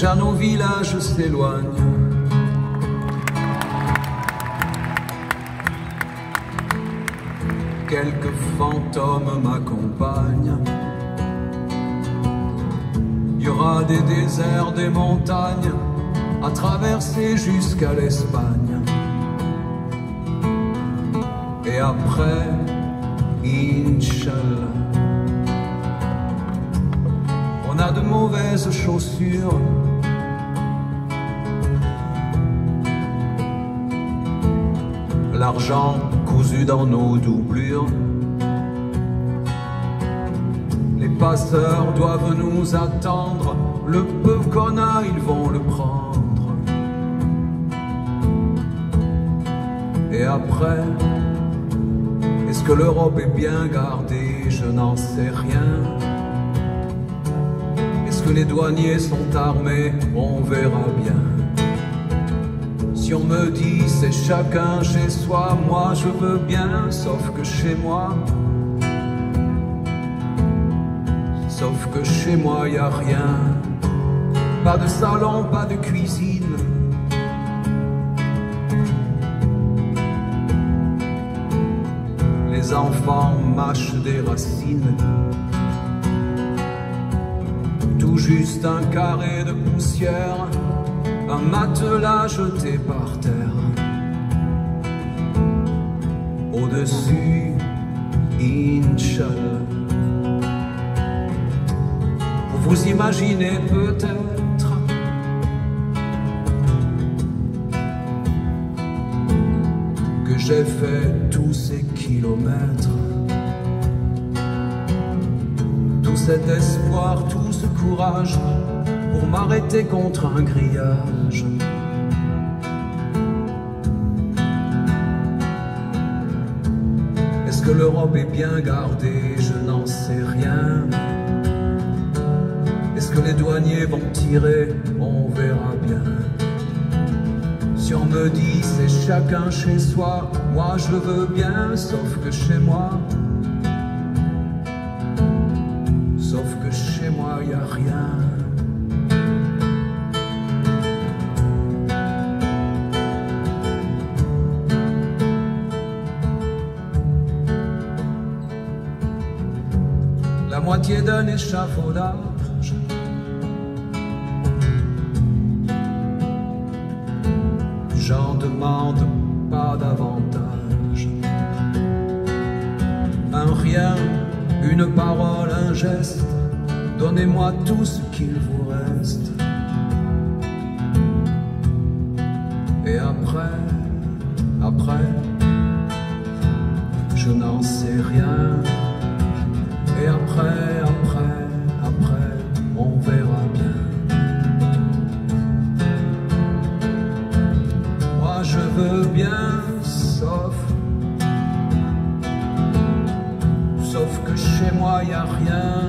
déjà nos villages s'éloignent. Quelques fantômes m'accompagnent. Il y aura des déserts, des montagnes à traverser jusqu'à l'Espagne. Et après, Inch'Allah, on a de mauvaises chaussures. L'argent cousu dans nos doublures. Les passeurs doivent nous attendre. Le peu qu'on a, ils vont le prendre. Et après, est-ce que l'Europe est bien gardée? Je n'en sais rien. Est-ce que les douaniers sont armés? On verra bien. Si on me dit c'est chacun chez soi, moi je veux bien, sauf que chez moi, y a rien. Pas de salon, pas de cuisine. Les enfants mâchent des racines. Tout juste un carré de poussière, un matelas jeté par terre. Au-dessus, Inch'Allah. Vous vous imaginez peut-être que j'ai fait tous ces kilomètres, tout cet espoir, tout ce courage pour m'arrêter contre un grillage. Est-ce que l'Europe est bien gardée? Je n'en sais rien. Est-ce que les douaniers vont tirer? On verra bien. Si on me dit c'est chacun chez soi, moi je veux bien, sauf que chez moi, y a rien. La moitié d'un échafaudage, j'en demande pas davantage. Un rien, une parole, un geste, donnez-moi tout ce qu'il vous reste. Et après, je n'en sais rien. Et après, on verra bien. Moi je veux bien, sauf que chez moi y a rien.